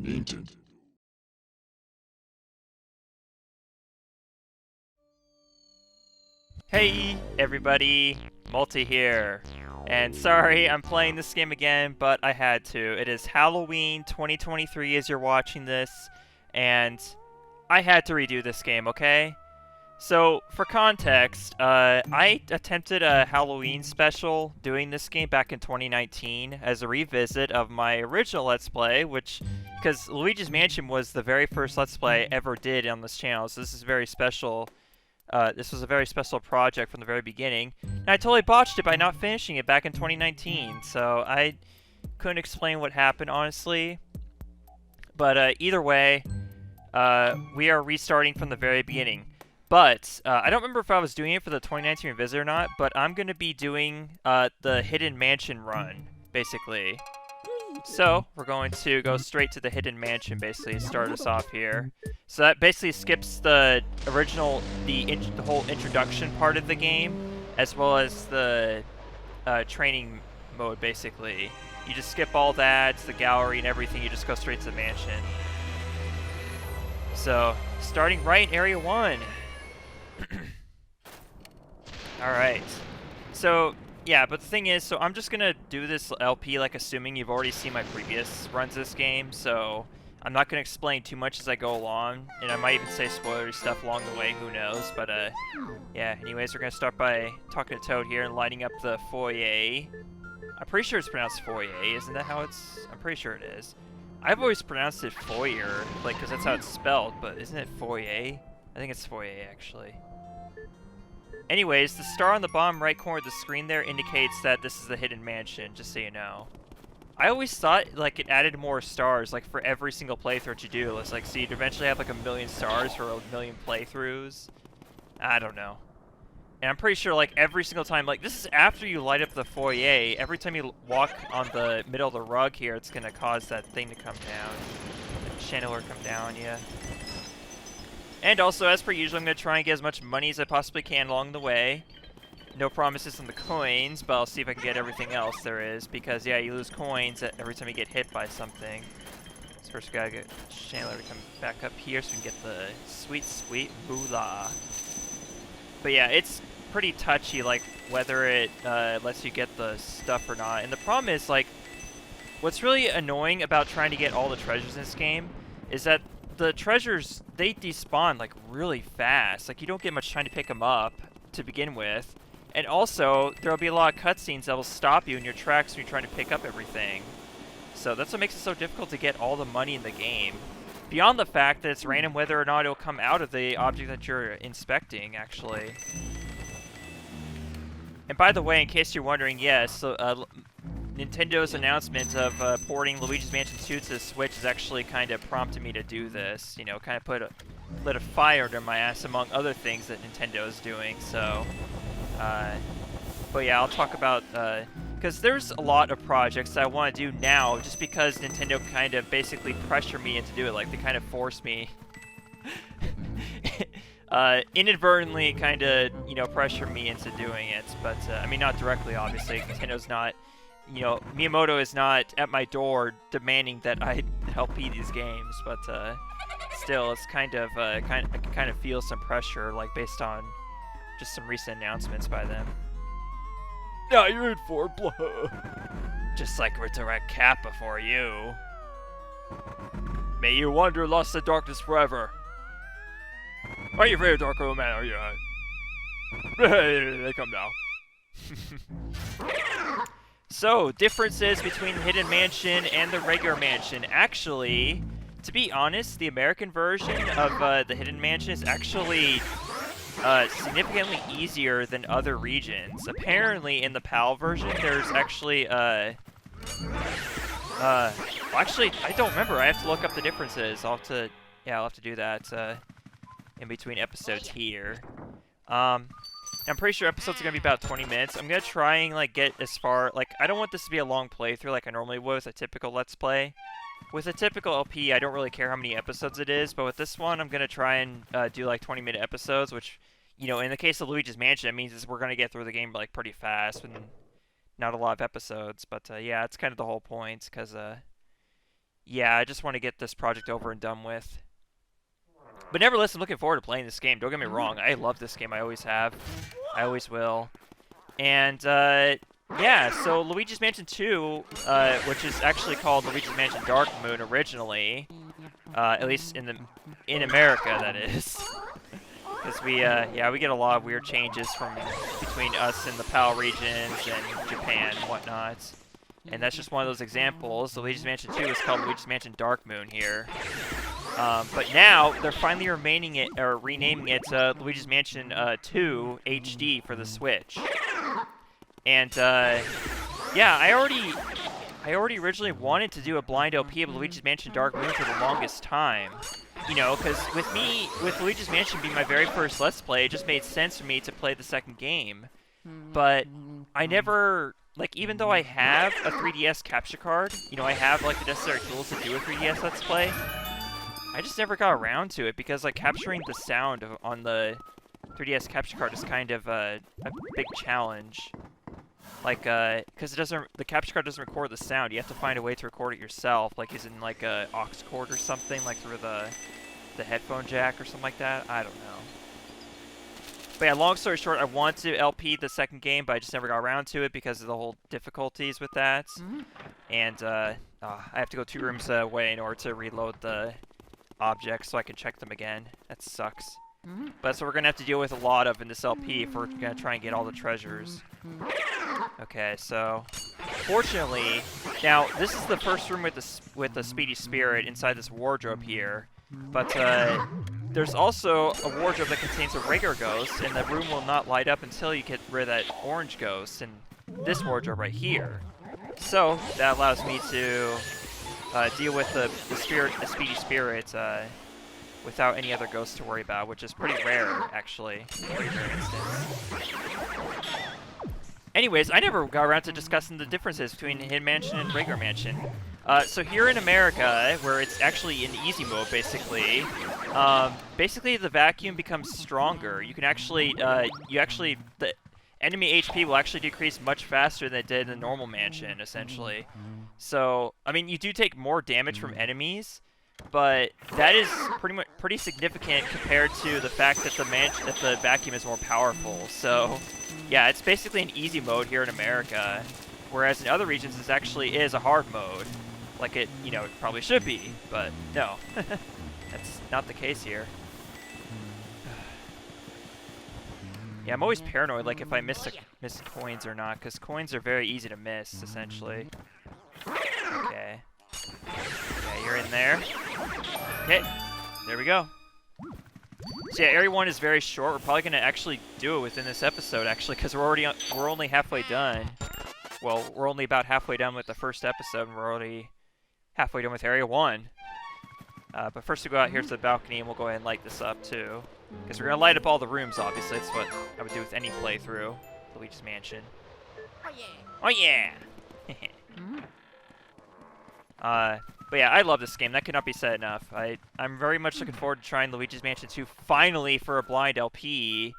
Nintendo. Hey everybody, Multi here. And sorry, I'm playing this game again, but I had to. It is Halloween 2023 as you're watching this, and I had to redo this game, okay? So, for context, I attempted a Halloween special doing this game back in 2019 as a revisit of my original Let's Play, because Luigi's Mansion was the very first Let's Play I ever did on this channel, so this is very special. This was a very special project from the very beginning, and I totally botched it by not finishing it back in 2019, so I couldn't explain what happened, honestly. But either way, we are restarting from the very beginning. But I don't remember if I was doing it for the 2019 Revisit or not, but I'm going to be doing the Hidden Mansion run, basically. So, we're going to go straight to the Hidden Mansion, basically, start us off here. So that basically skips the original, the whole introduction part of the game, as well as the training mode, basically. You just skip all that, the gallery and everything, you just go straight to the mansion. So, starting right in Area 1. Alright. So, yeah, but the thing is, so I'm just gonna do this LP like assuming you've already seen my previous runs of this game, so I'm not gonna explain too much as I go along, and I might even say spoilery stuff along the way, who knows, but yeah, anyways, we're gonna start by talking to Toad here and lighting up the foyer. I'm pretty sure it's pronounced foyer, isn't that how it's... I'm pretty sure it is. I've always pronounced it foyer, like, because that's how it's spelled, but isn't it foyer? I think it's foyer, actually. Anyways, the star on the bottom right corner of the screen there indicates that this is the Hidden Mansion, just so you know. I always thought, like, it added more stars, like, for every single playthrough you do. It's like, so you'd eventually have, like, 1,000,000 stars for 1,000,000 playthroughs. I don't know. And I'm pretty sure, like, every single time, like, this is after you light up the foyer, every time you walk on the middle of the rug here, it's gonna cause that thing to come down. The chandelier come down, yeah. And also, as per usual, I'm going to try and get as much money as I possibly can along the way. No promises on the coins, but I'll see if I can get everything else there is. Because, yeah, you lose coins every time you get hit by something. So first, we gotta get Chandler to come back up here so we can get the sweet, sweet moolah. But yeah, it's pretty touchy, like, whether it lets you get the stuff or not. And the problem is, like, what's really annoying about trying to get all the treasures in this game is that the treasures, they despawn, like, really fast. Like, you don't get much time to pick them up to begin with. And also, there'll be a lot of cutscenes that will stop you in your tracks when you're trying to pick up everything. So that's what makes it so difficult to get all the money in the game. Beyond the fact that it's random whether or not it'll come out of the object that you're inspecting, actually. And by the way, in case you're wondering, yes, Nintendo's announcement of porting Luigi's Mansion 2 to the Switch has actually kind of prompted me to do this. You know, kind of lit a fire under my ass among other things that Nintendo is doing. So, but yeah, I'll talk about because there's a lot of projects that I want to do now, just because Nintendo kind of basically pressured me into do it. Like they kind of forced me. Inadvertently kind of, you know, pressure me into doing it, but, I mean, not directly, obviously. Nintendo's not, you know, Miyamoto is not at my door demanding that I help beat these games, but, still, it's kind of, I can kind of feel some pressure, like, based on just some recent announcements by them. Yeah, you're in for blah. Just like Resurrect Kappa for you. May you wander lost in darkness forever. Are you afraid of dark old man? Are you? They come now. So, differences between the Hidden Mansion and the regular mansion. Actually, to be honest, the American version of the Hidden Mansion is actually significantly easier than other regions. Apparently, in the PAL version, there's actually actually, I don't remember. I have to look up the differences. I'll have to do that in between episodes here. I'm pretty sure episodes are gonna be about 20 minutes. I'm gonna try and like get as far, like, I don't want this to be a long playthrough like I normally would with a typical Let's Play. With a typical LP, I don't really care how many episodes it is, but with this one, I'm gonna try and do like 20-minute episodes, which, you know, in the case of Luigi's Mansion, it means we're gonna get through the game like pretty fast and not a lot of episodes. But yeah, it's kind of the whole point, because yeah, I just want to get this project over and done with. But nevertheless, I'm looking forward to playing this game. Don't get me wrong. I love this game. I always have. I always will. And, yeah, so Luigi's Mansion 2, which is actually called Luigi's Mansion Dark Moon originally, at least in America, that is. Because we get a lot of weird changes from between us and the PAL regions and Japan and whatnot. And that's just one of those examples. Luigi's Mansion 2 is called Luigi's Mansion Dark Moon here. But now they're finally renaming it Luigi's Mansion 2 HD for the Switch. And yeah, I already originally wanted to do a blind LP of Luigi's Mansion Dark Moon for the longest time. You know, because with Luigi's Mansion being my very first Let's Play, it just made sense for me to play the second game. But I never, like, even though I have a 3DS capture card, you know, I have, like, the necessary tools to do a 3DS Let's Play, I just never got around to it because, like, capturing the sound on the 3DS capture card is kind of a big challenge. Like, because the capture card doesn't record the sound. You have to find a way to record it yourself, like using, like, a aux cord or something, like through the headphone jack or something like that. I don't know. But yeah, long story short, I want to LP the second game, but I just never got around to it because of the whole difficulties with that. And, I have to go 2 rooms away in order to reload the objects so I can check them again. That sucks. But that's what we're going to have to deal with a lot of in this LP if we're going to try and get all the treasures. Okay, so fortunately, now this is the first room with the Speedy Spirit inside this wardrobe here. But there's also a wardrobe that contains a regular ghost, and the room will not light up until you get rid of that orange ghost in this wardrobe right here. So that allows me to deal with the Speedy Spirit without any other ghosts to worry about, which is pretty rare, actually. Very rare instance. Anyways, I never got around to discussing the differences between Hidden Mansion and regular Mansion. So here in America, where it's actually in easy mode, basically, the vacuum becomes stronger. You can actually, the enemy HP will actually decrease much faster than it did in the normal Mansion, essentially. So, I mean, you do take more damage from enemies, but that is pretty significant compared to the fact that the vacuum is more powerful. So, yeah, it's basically an easy mode here in America, whereas in other regions this actually is a hard mode, like it probably should be, but no, that's not the case here. Yeah, I'm always paranoid, like if I miss coins or not, because coins are very easy to miss, essentially. Okay. Yeah, you're in there. Okay, there we go. So yeah, Area 1 is very short. We're probably gonna actually do it within this episode, actually, because we're only halfway done. Well, we're only about halfway done with the first episode, and we're already halfway done with Area 1. But first we go out here to the balcony, and we'll go ahead and light this up, too. Because we're gonna light up all the rooms, obviously. That's what I would do with any playthrough. Luigi's Mansion. Oh yeah! Oh yeah! But yeah, I love this game. That cannot be said enough. I'm very much looking forward to trying Luigi's Mansion 2 finally for a blind LP.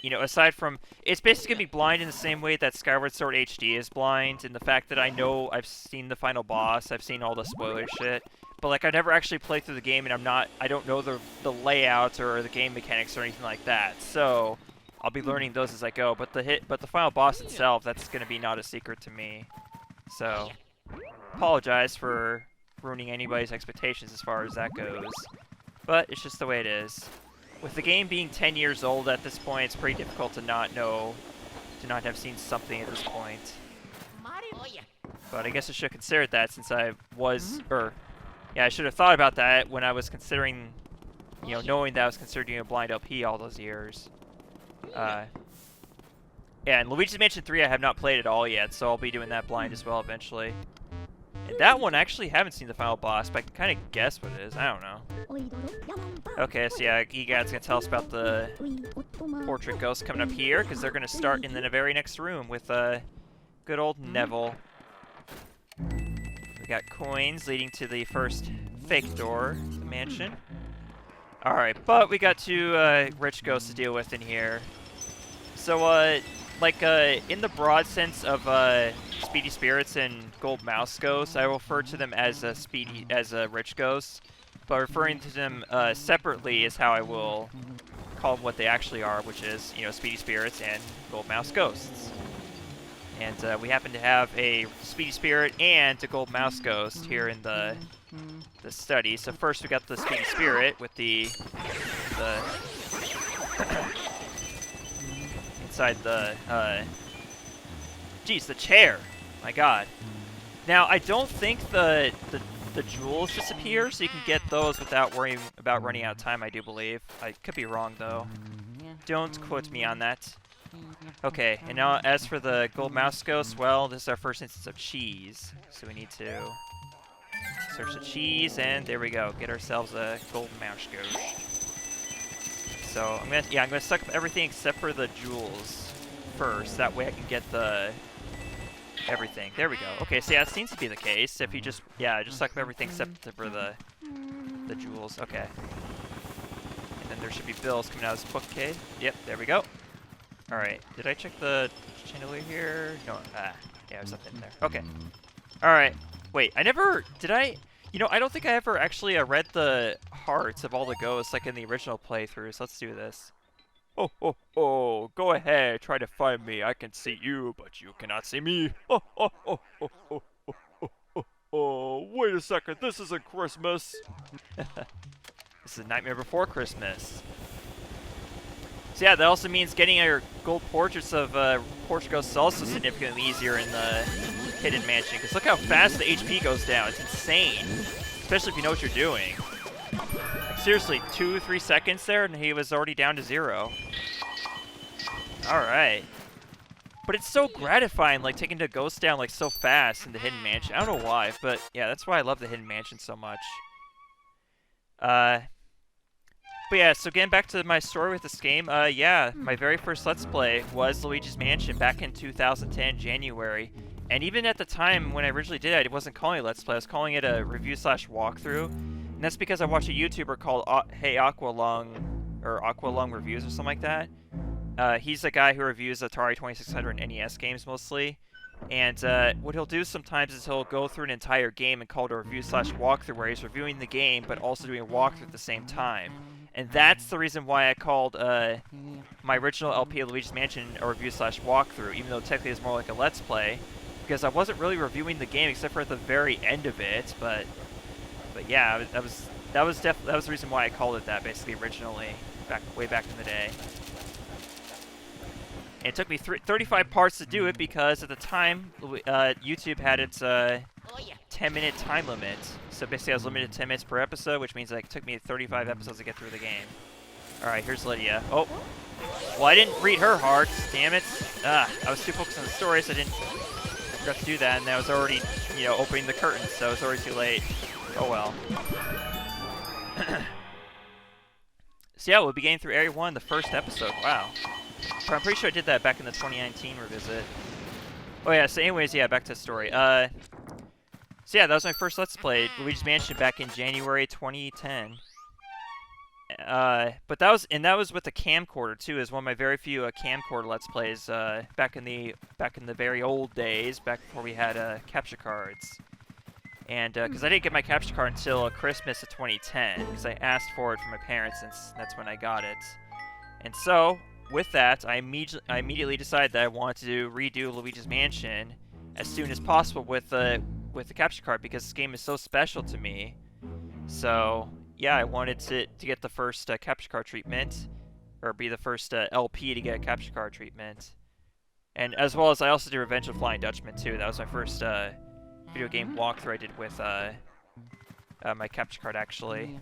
You know, aside from... It's basically going to be blind in the same way that Skyward Sword HD is blind, in the fact that I know I've seen the final boss, I've seen all the spoiler shit, but like I've never actually played through the game, and I don't know the layout or the game mechanics or anything like that. So I'll be learning those as I go. But the final boss itself, that's going to be not a secret to me. So apologize for ruining anybody's expectations as far as that goes, but it's just the way it is. With the game being 10 years old at this point, it's pretty difficult to not have seen something at this point. But I guess I should have considered that since I should have thought about that when I was considering, knowing that I was considering a blind LP all those years. Yeah, and Luigi's Mansion 3 I have not played at all yet, so I'll be doing that blind as well eventually. And that one, I actually haven't seen the final boss, but I can kind of guess what it is. I don't know. Okay, so yeah, Egad's going to tell us about the portrait ghost coming up here, because they're going to start in the very next room with good old Neville. We got coins leading to the first fake door of the mansion. Alright, but we got 2 rich ghosts to deal with in here. So, like, in the broad sense of, Speedy Spirits and Gold Mouse Ghosts, I refer to them as, Rich Ghosts. But referring to them, separately is how I will call them what they actually are, which is, you know, Speedy Spirits and Gold Mouse Ghosts. And, we happen to have a Speedy Spirit and a Gold Mouse Ghost here in the study. So first we got the Speedy Spirit with the inside the, geez, the chair. My god. Now, I don't think the jewels disappear, so you can get those without worrying about running out of time, I do believe. I could be wrong, though. Don't quote me on that. Okay, and now as for the Gold Mouse Ghost, well, this is our first instance of cheese. So we need to search the cheese, and there we go. Get ourselves a Gold Mouse Ghost. So I'm gonna suck up everything except for the jewels first. That way I can get the everything. There we go. Okay, so yeah, it seems to be the case. If you just suck up everything except for the jewels. Okay. And then there should be bills coming out of this bookcase. Yep, there we go. All right. Did I check the chandelier here? No. Yeah, there's something there. Okay. All right. Wait, I don't think I ever actually read the hearts of all the ghosts like in the original playthrough, so let's do this. Oh, oh, oh, go ahead, try to find me. I can see you, but you cannot see me. Oh, oh, oh, oh, oh, oh, oh, oh, oh, wait a second, this isn't Christmas. This is Nightmare Before Christmas. So yeah, that also means getting our gold portraits of portrait ghosts is also significantly easier in the Hidden Mansion, because look how fast the HP goes down. It's insane, especially if you know what you're doing. Like, seriously, 2-3 seconds there, and he was already down to 0. Alright. But it's so gratifying, like, taking the ghost down, like, so fast in the Hidden Mansion. I don't know why, but, yeah, that's why I love the Hidden Mansion so much. But yeah, so getting back to my story with this game, yeah, my very first Let's Play was Luigi's Mansion back in 2010, January. And even at the time when I originally did it, I wasn't calling it Let's Play, I was calling it a review/walkthrough. And that's because I watched a YouTuber called Hey Aqualung, or Aqualung Reviews or something like that. He's a guy who reviews Atari 2600 and NES games mostly. And what he'll do sometimes is he'll go through an entire game and call it a review/walkthrough, where he's reviewing the game but also doing a walkthrough at the same time. And that's the reason why I called my original LP of Luigi's Mansion a review/walkthrough, even though technically it's more like a Let's Play, because I wasn't really reviewing the game except for at the very end of it. But yeah, that was the reason why I called it that basically originally, way back in the day. And it took me 35 parts to do it because at the time YouTube had its 10-minute time limit. So basically I was limited to 10 minutes per episode, which means like, it took me 35 episodes to get through the game. Alright, here's Lydia. Oh, well, I didn't read her hearts, damn it. I was too focused on the story, so I forgot to do that, and I was already, opening the curtains, so it was already too late. Oh well. So yeah, we'll be getting through Area 1, the first episode. Wow. But I'm pretty sure I did that back in the 2019 revisit. Oh yeah, so anyways, yeah, back to the story. So yeah, that was my first Let's Play, Luigi's Mansion, back in January 2010. But that was with a camcorder too. Is one of my very few camcorder Let's Plays back in the very old days, back before we had capture cards. And because I didn't get my capture card until Christmas of 2010, because I asked for it from my parents, and that's when I got it. And so with that, I immediately decided that I wanted to redo Luigi's Mansion as soon as possible with the capture card, because this game is so special to me. So yeah, I wanted to get the first capture card treatment, or be the first LP to get a capture card treatment. And as well as I also did Revenge of the Flying Dutchman too. That was my first video game walkthrough I did with my capture card actually.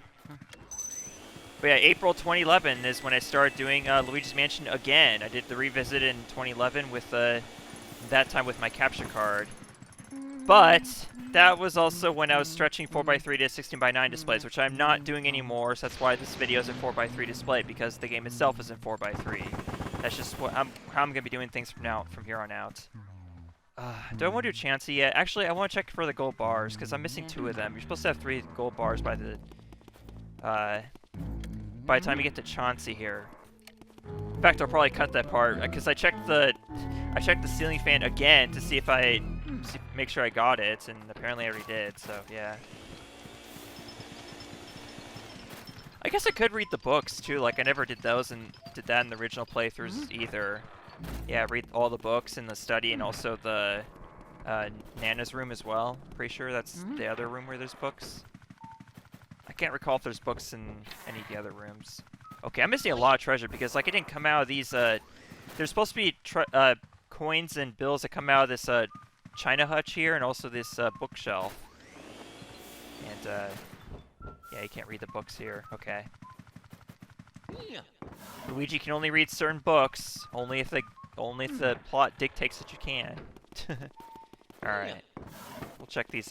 But yeah, April 2011 is when I started doing Luigi's Mansion again. I did the revisit in 2011 with that time with my capture card. But that was also when I was stretching 4x3 to 16:9 displays, which I'm not doing anymore, so that's why this video is a 4x3 display, because the game itself is in 4x3. That's just how I'm going to be doing things from here on out. Do I want to do Chansey yet? Actually, I want to check for the gold bars, because I'm missing 2 of them. You're supposed to have 3 gold bars by the time you get to Chauncey here. fact, I'll probably cut that part because I checked the ceiling fan again to see if make sure I got it, and apparently I already did. So yeah. I guess I could read the books too. Like I never did those and did that in the original playthroughs either. Yeah, read all the books in the study and also the Nana's room as well. Pretty sure that's the other room where there's books. I can't recall if there's books in any of the other rooms. Okay, I'm missing a lot of treasure because like it didn't come out of these. There's supposed to be coins and bills that come out of this China hutch here and also this bookshelf. And yeah, you can't read the books here. Okay. Luigi can only read certain books, only if the plot dictates that you can. All right. We'll check these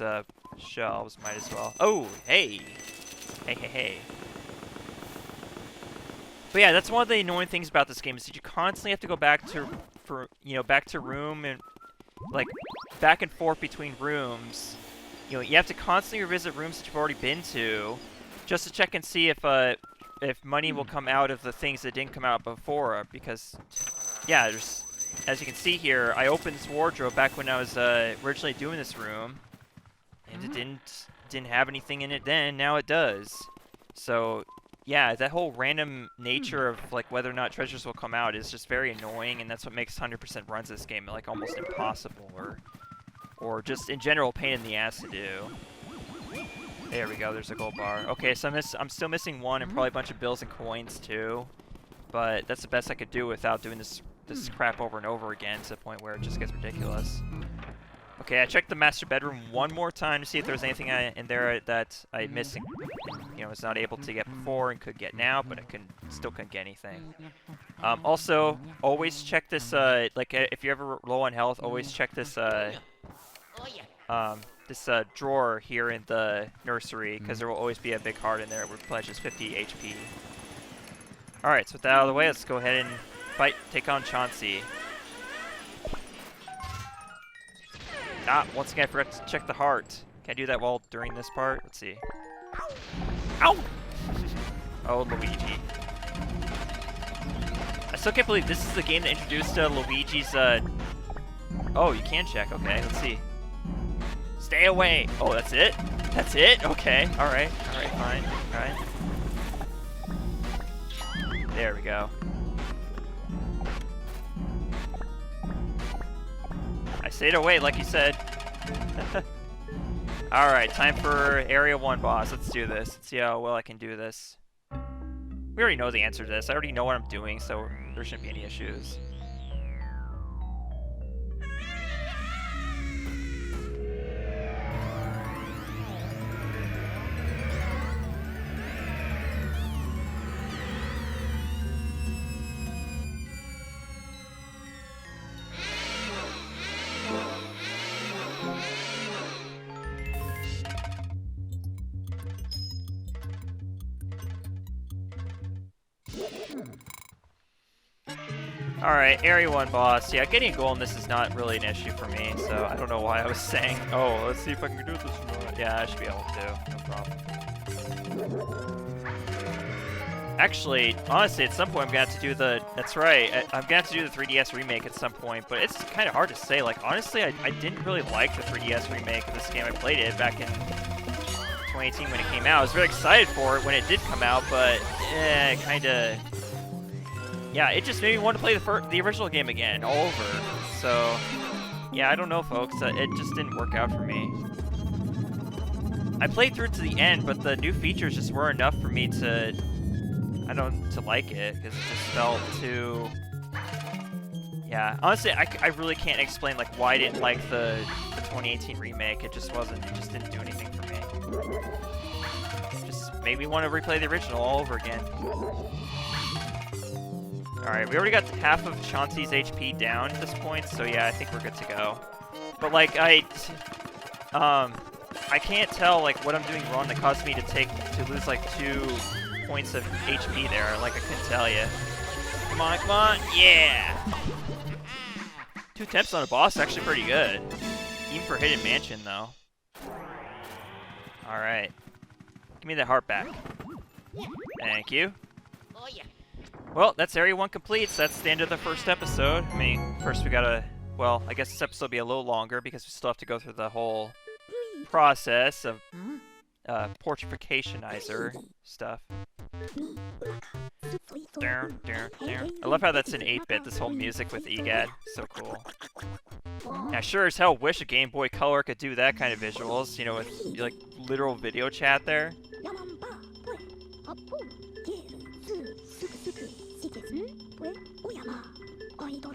shelves. Might as well. Oh, hey, hey. But yeah, that's one of the annoying things about this game is that you constantly have to go back to room and like back and forth between rooms. You know, you have to constantly revisit rooms that you've already been to, just to check and see if money will come out of the things that didn't come out before. Because, yeah, there's, as you can see here, I opened this wardrobe back when I was originally doing this room, and it didn't have anything in it then. Now it does. So, yeah, that whole random nature of like whether or not treasures will come out is just very annoying, and that's what makes 100% runs this game like almost impossible, or just in general pain in the ass to do. There we go, there's a gold bar. Okay, so I'm still missing one and probably a bunch of bills and coins too. But that's the best I could do without doing this crap over and over again to the point where it just gets ridiculous. Okay, I checked the master bedroom one more time to see if there was anything in there that I missed, was not able to get before and could get now, but I still couldn't get anything. Also, always check this, like if you're ever low on health, always check this, this drawer here in the nursery, because there will always be a big heart in there which pledges 50 HP. Alright, so with that out of the way, let's go ahead and take on Chauncey. Once again I forgot to check the heart. Can I do that during this part? Let's see. Ow! Oh, Luigi. I still can't believe this is the game that introduced Luigi's, Oh, you can check, okay, let's see. Stay away! Oh, that's it? That's it? Okay, alright, fine, alright. There we go. I stayed away, like you said. Alright, time for Area 1 boss. Let's do this. Let's see how well I can do this. We already know the answer to this. I already know what I'm doing, so there shouldn't be any issues. Alright, Area 1 boss. Yeah, getting a goal in this is not really an issue for me, so I don't know why I was saying, oh, let's see if I can do this or not. Yeah, I should be able to. No problem. Actually, honestly, at some point I'm going to have to do the... That's right, I'm going to have to do the 3DS remake at some point, but it's kind of hard to say. Like, honestly, I didn't really like the 3DS remake of this game. I played it back in 2018 when it came out. I was very excited for it when it did come out, but kind of... Yeah, it just made me want to play the original game again, all over. So, yeah, I don't know, folks. It just didn't work out for me. I played through to the end, but the new features just weren't enough for me to like it, because it just felt too... Yeah, honestly, I really can't explain, like, why I didn't like the 2018 remake. It just didn't do anything for me. Just made me want to replay the original all over again. Alright, we already got half of Chauncey's HP down at this point, so yeah, I think we're good to go. But like, I can't tell like what I'm doing wrong that caused me to lose like 2 points of HP there. Like, I couldn't tell you. Come on, yeah! 2 attempts on a boss is actually pretty good. Even for Hidden Mansion, though. Alright. Give me the heart back. Thank you. Well, that's Area 1 complete, so that's the end of the first episode. I mean, first we gotta... Well, I guess this episode will be a little longer because we still have to go through the whole process of portrificationizer stuff. I love how that's in 8-bit, this whole music with EGAD. So cool. And I sure as hell wish a Game Boy Color could do that kind of visuals, you know, with like literal video chat there.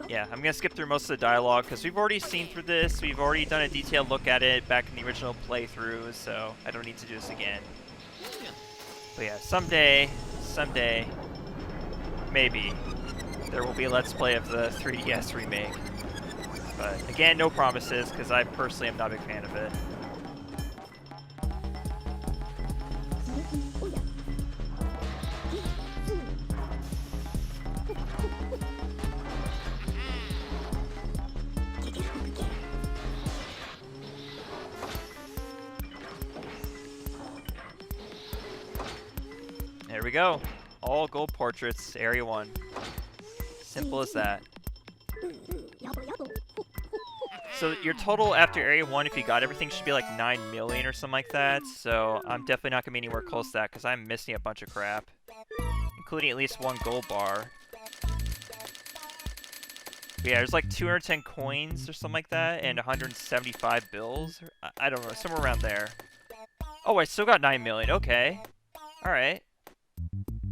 Yeah, I'm gonna skip through most of the dialogue because we've already seen through this. We've already done a detailed look at it back in the original playthrough, so I don't need to do this again. But yeah, someday, maybe, there will be a Let's Play of the 3DS remake. But again, no promises, because I personally am not a big fan of it. There we go. All gold portraits, Area 1. Simple as that. So your total after Area 1, if you got everything, should be like 9 million or something like that. So I'm definitely not going to be anywhere close to that because I'm missing a bunch of crap. Including at least 1 gold bar. But yeah, there's like 210 coins or something like that, and 175 bills. I don't know, somewhere around there. Oh, I still got 9 million. Okay. Alright.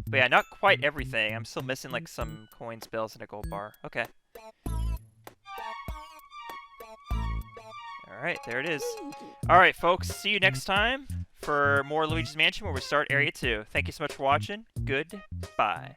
But yeah, not quite everything. I'm still missing like some coins, bills, and a gold bar. Okay. Alright, there it is. Alright, folks. See you next time for more Luigi's Mansion where we start Area 2. Thank you so much for watching. Goodbye.